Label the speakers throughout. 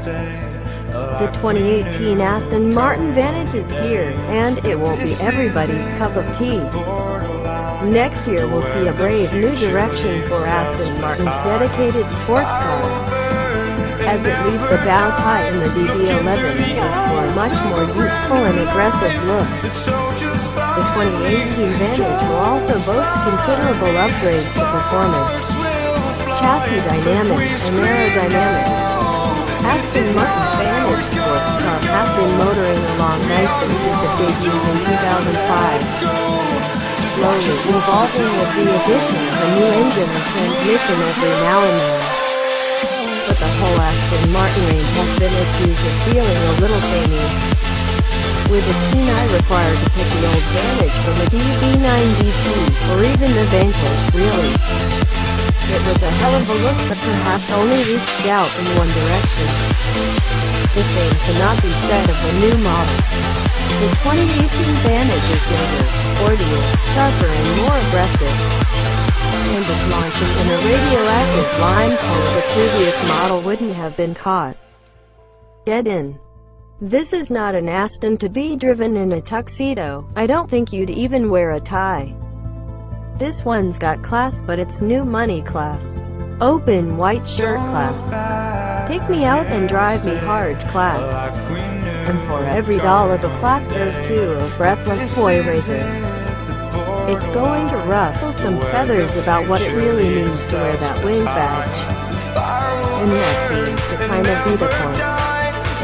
Speaker 1: The 2018 Aston Martin Vantage is here, and it won't be everybody's cup of tea. Next year we'll see a brave new direction for Aston Martin's dedicated sports car, as it leaves the bow tie in the DB11 is for a much more youthful and aggressive look. The 2018 Vantage will also boast considerable upgrades to performance, chassis dynamics, and aerodynamics. Aston Martin's Vantage sports car has been motoring along nicely since it debuted in 2005, slowly evolving with the addition of a new engine and transmission every now and then. But the whole Aston Martin range has been accused of feeling a little samey, with a keen eye required to pick the old Vantage from the DB9 DT, or even the Vantage, really. It was a hell of a look, but perhaps only reached out in one direction. The same cannot be said of the new model. The 2018 Vantage is younger, sportier, sharper and more aggressive, and is launching in a radioactive line color the previous model wouldn't have been caught dead in. This is not an Aston to be driven in a tuxedo. I don't think you'd even wear a tie. This one's got class, but it's new money class. Open white shirt class. Take me out and drive me hard class. And for every $1 of class there's two of breathless boy raiser. It's going to ruffle some feathers about what it really means to wear that wing badge. And that seems to kind of be the point.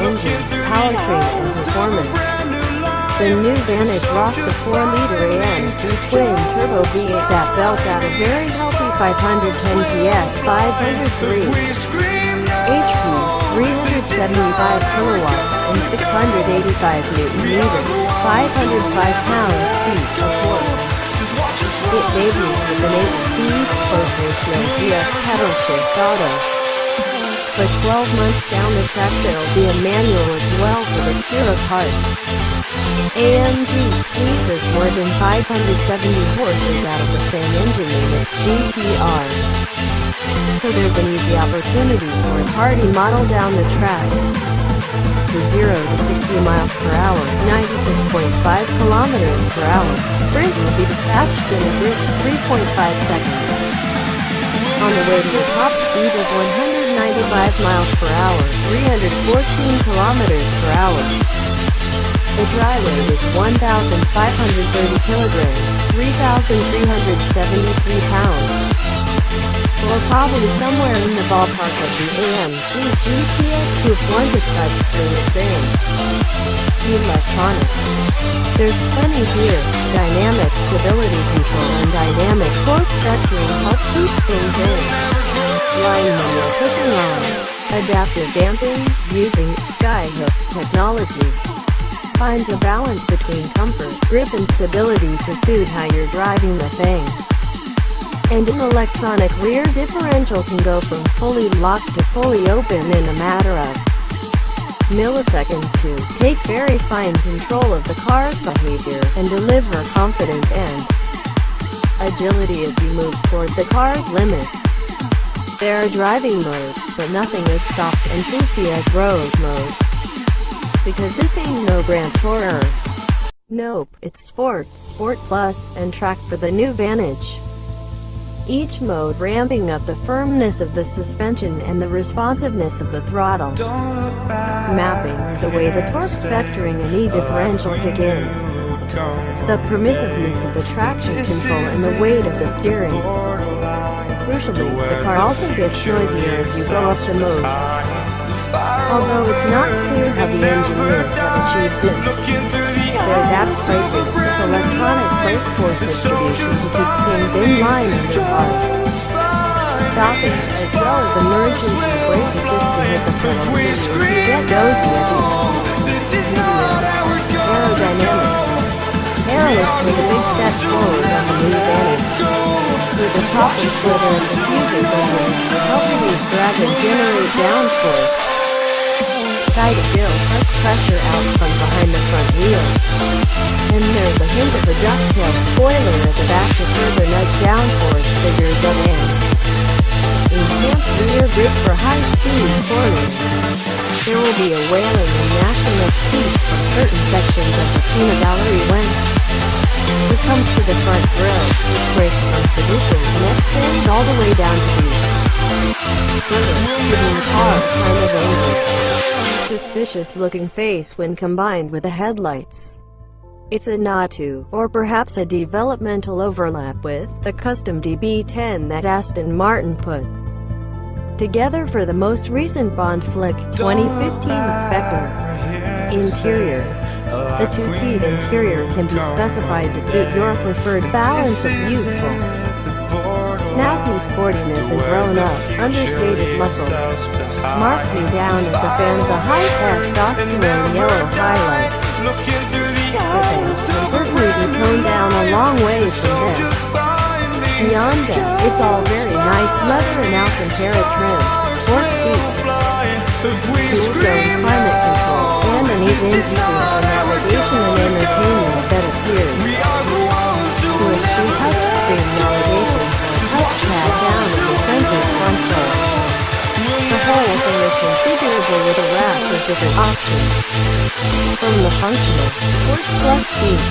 Speaker 1: Engine, powertrain, and performance. The new Vantage rocks a 4-liter AMG twin-turbo V8 that belts out a very healthy 510 PS, 503 HP, 375 kilowatts, and 685 Newton-meters, 505 pounds-feet of torque. It debuts with an 8-speed, close ratio ZF pedal shift auto. But 12 months down the track there'll be a manual as well for the spare of parts. AMG squeezes more than 570 horses out of the same engine unit, GTR. So there's an easy opportunity for a party model down the track. The 0 to 60 miles per hour, 96.5 kilometers per hour, sprint will be dispatched in a brisk 3.5 seconds. On the way to the top speed of 195 miles per hour, 314 kilometers per hour. The dry weight is 1,530 kilograms, 3,373 pounds. Or probably somewhere in the ballpark of the AMG GTS Coupe touchscreen exam. Electronics. There's plenty here. Dynamic stability control and dynamic force structuring help keep things in line when you're cooking on. Adaptive damping, using Skyhook technology, finds a balance between comfort, grip and stability to suit how you're driving the thing. And an electronic rear differential can go from fully locked to fully open in a matter of milliseconds to take very fine control of the car's behavior and deliver confidence and agility as you move toward the car's limits. There are driving modes, but nothing as soft and poofy as road mode. Because this ain't no Grand Tourer. Nope, it's Sport, Sport Plus, and Track for the new Vantage. Each mode ramping up the firmness of the suspension and the responsiveness of the throttle, mapping the way the torque vectoring and E-differential kick in, the permissiveness of the traction control and the weight of the steering. Crucially, the car also gets noisier as you go up the modes. Although it's not clear how the engineers have achieved this. There's absolutely with electronic brake force distribution to keep things in line in your car. Stopping, as well as emergency brake assist to hit the pedal to get nosy at the aerodynamics. Aeroists take a big step forward on the new Vantage. With the top and slitter and diffuser going, helping you drag and generate downforce. Side still push pressure out from behind the front wheels. And there's a hint of a ducktail spoiler at the back to further nudge downforce figures at end. enhanced rear grip for high-speed cornering. There will be a wailing and gnashing of teeth for certain sections of the peanut gallery when it comes to the front grille, which breaks from tradition and extends all the way down to the giving the car kind of angry, suspicious-looking face when combined with the headlights. It's a nod to, or perhaps a developmental overlap with, the custom DB10 that Aston Martin put together for the most recent Bond flick, 2015 Spectre. Interior. The two-seat interior can be specified to suit your preferred balance of youthful, snazzy sportiness and grown-up, understated muscle. Mark me down as a fan of the high-testosterone yellow highlights. But they can certainly be toned down a long ways from this. Beyond that, it's all very nice leather and Alcantara trim, sports seats, dual-zone climate control, and an easy for navigation and entertainment that appears to eschew touchscreen navigation, touchpad down in the center console. The whole thing is configurable with a raft of different options, from the functional Sports Plus seat,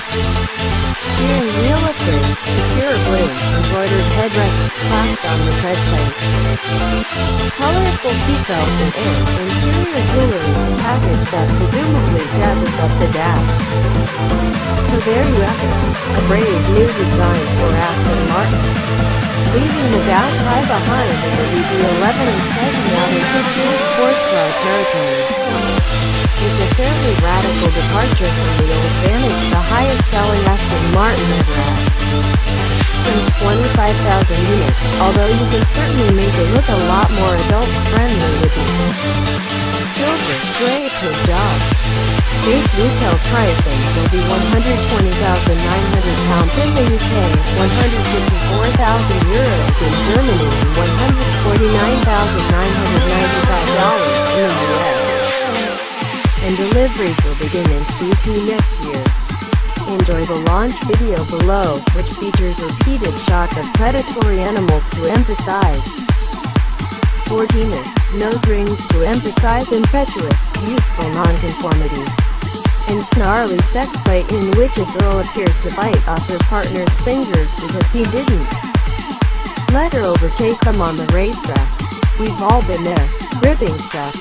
Speaker 1: steering wheel upgrade, secure bling, embroidered headrest, clamped on the tread plate, colorful seatbelts and interior jewelry package that presumably jazzes up the dash. So there you have it, a brave new design for Aston Martin, leaving the downside behind in the DB11 and stepping out into pure sports car territory. It's a fairly radical departure from the old Vantage, the highest-selling Aston Martin ever had. Some 25,000 units, although you can certainly make it look a lot more adult-friendly with the silver grey paint job. Base retail pricing will be £120,900 in the UK, €154,000 in Germany, and $149,995 in the US. And deliveries will begin in Q2 next year. Enjoy the launch video below, which features repeated shots of predatory animals to emphasize sportiness, nose rings to emphasize impetuous, youthful nonconformity, and snarly sex play in which a girl appears to bite off her partner's fingers because he didn't let her overtake them on the racetrack. We've all been there, gripping stuff.